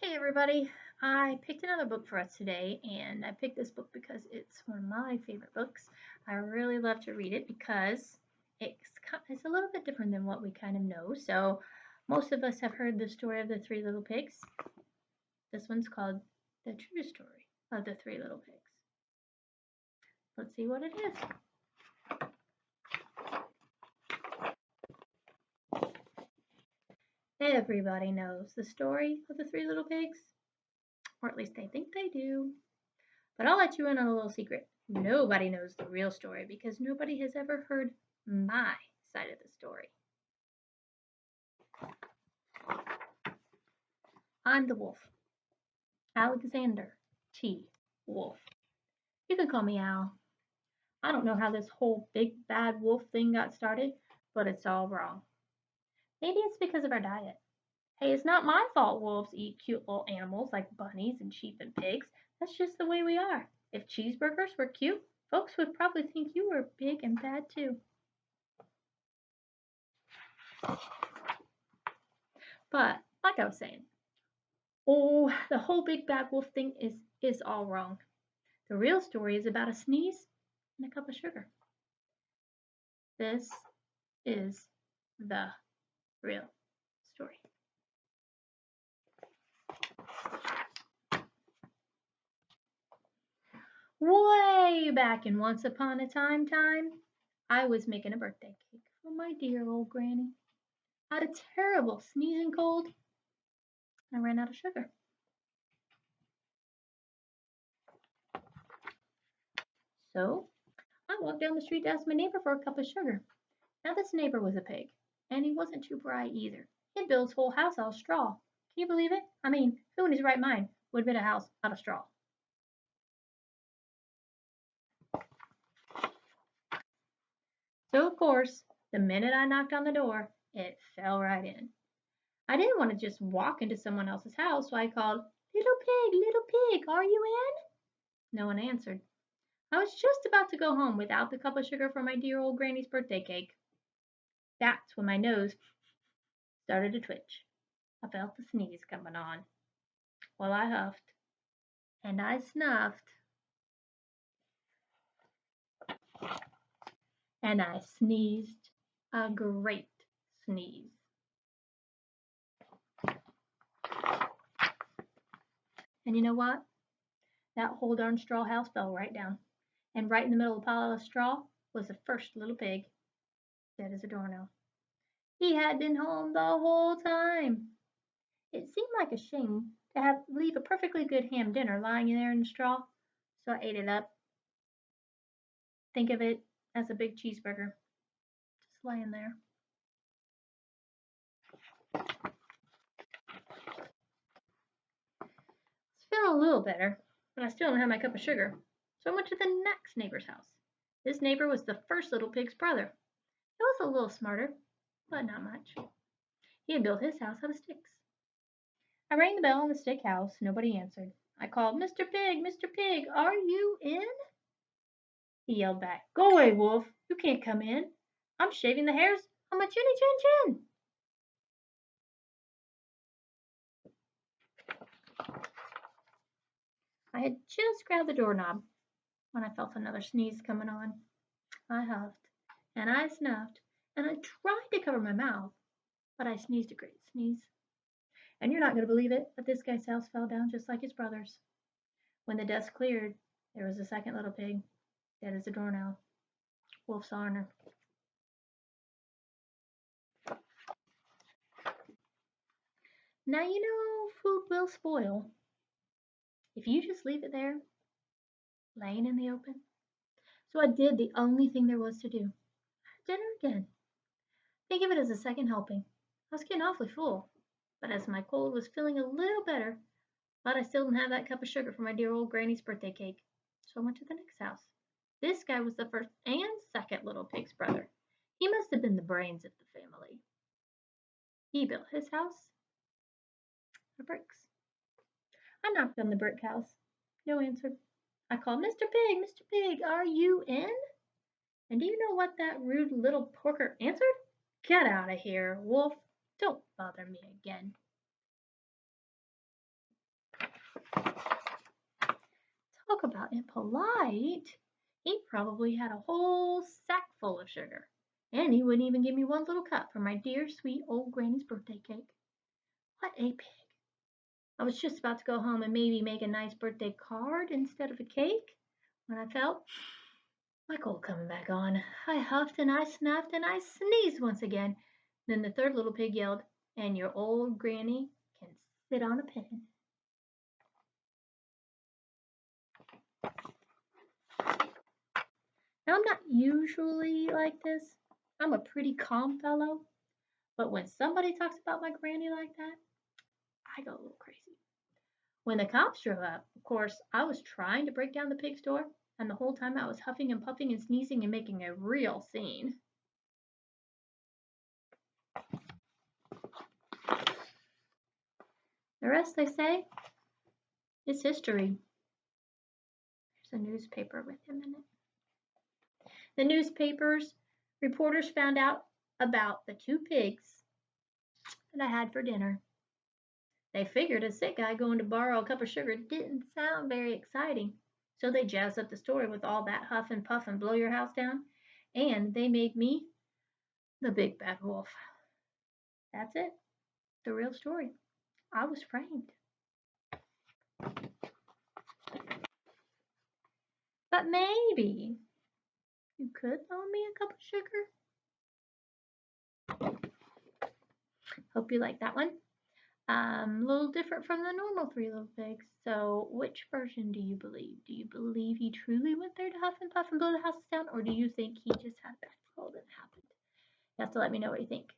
Hey everybody, I picked another book for us today, and I picked this book because it's one of my favorite books. I really love to read it because it's a little bit different than what we kind of know. So, most of us have heard the story of the Three Little Pigs. This one's called The True Story of the Three Little Pigs. Let's see what it is. Everybody knows the story of the Three Little Pigs, or at least they think they do. But I'll let you in on a little secret. Nobody knows the real story because nobody has ever heard my side of the story. I'm the wolf, Alexander T. Wolf. You can call me Al. I don't know how this whole big bad wolf thing got started, but it's all wrong. Maybe it's because of our diet. Hey, it's not my fault wolves eat cute little animals like bunnies and sheep and pigs. That's just the way we are. If cheeseburgers were cute, folks would probably think you were big and bad too. But like I was saying, oh, the whole big bad wolf thing is all wrong. The real story is about a sneeze and a cup of sugar. This is the real story. Way back in once upon a time, I was making a birthday cake for my dear old granny. I had a terrible sneezing cold. I ran out of sugar. So I walked down the street to ask my neighbor for a cup of sugar. Now this neighbor was a pig, and he wasn't too bright either. He had built his whole house out of straw. Can you believe it? I mean, who in his right mind would build a house out of straw? So of course, the minute I knocked on the door, it fell right in. I didn't want to just walk into someone else's house, so I called, little pig, are you in? No one answered. I was just about to go home without the cup of sugar for my dear old granny's birthday cake. That's when my nose started to twitch. I felt the sneeze coming on. Well, I huffed and I snuffed and I sneezed a great sneeze. And you know what? That whole darn straw house fell right down. And right in the middle of the pile of straw was the first little pig, dead as a doornail. He had been home the whole time. It seemed like a shame to have leave a perfectly good ham dinner lying there in the straw, so I ate it up. Think of it as a big cheeseburger, just laying there. It's feeling a little better, but I still don't have my cup of sugar, so I went to the next neighbor's house. This neighbor was the first little pig's brother. He was a little smarter, but not much. He had built his house out of sticks. I rang the bell in the stick house. Nobody answered. I called, Mr. Pig, are you in? He yelled back, Go away, Wolf. You can't come in. I'm shaving the hairs on my chinny chin chin. I had just grabbed the doorknob when I felt another sneeze coming on. I huffed and I snuffed and I tried to cover my mouth, but I sneezed a great sneeze. And you're not going to believe it, but this guy's house fell down just like his brother's. When the dust cleared, there was a second little pig, dead as a doornail. Wolf's honor. Now you know food will spoil if you just leave it there, laying in the open. So I did the only thing there was to do. Dinner again. Think of it as a second helping. I was getting awfully full, but as my cold was feeling a little better, but I still didn't have that cup of sugar for my dear old granny's birthday cake. So I went to the next house. This guy was the first and second little pig's brother. He must have been the brains of the family. He built his house out of bricks. I knocked on the brick house. No answer. I called, Mr. Pig, are you in? And do you know what that rude little porker answered? Get out of here, Wolf. Don't bother me again. impolite. He probably had a whole sack full of sugar. And he wouldn't even give me one little cup for my dear sweet old granny's birthday cake. What a pig. I was just about to go home and maybe make a nice birthday card instead of a cake when I felt my cold coming back on. I huffed and I snuffed and I sneezed once again. Then the third little pig yelled, "And your old granny can sit on a pin." Now, I'm not usually like this. I'm a pretty calm fellow. But when somebody talks about my granny like that, I go a little crazy. When the cops drove up, of course, I was trying to break down the pig's door, and the whole time I was huffing and puffing and sneezing and making a real scene. The rest, they say, is history. There's a newspaper with him in it. The newspapers reporters found out about the two pigs that I had for dinner. They figured a sick guy going to borrow a cup of sugar didn't sound very exciting, so they jazzed up the story with all that huff and puff and blow your house down, and they made me the big bad wolf. That's it, the real story. I was framed. But maybe you could loan me a cup of sugar? Hope you like that one. A little different from the normal Three Little Pigs. So, which version do you believe? Do you believe he truly went there to huff and puff and blow the house down, or do you think he just had a bad cold and it happened? You have to let me know what you think.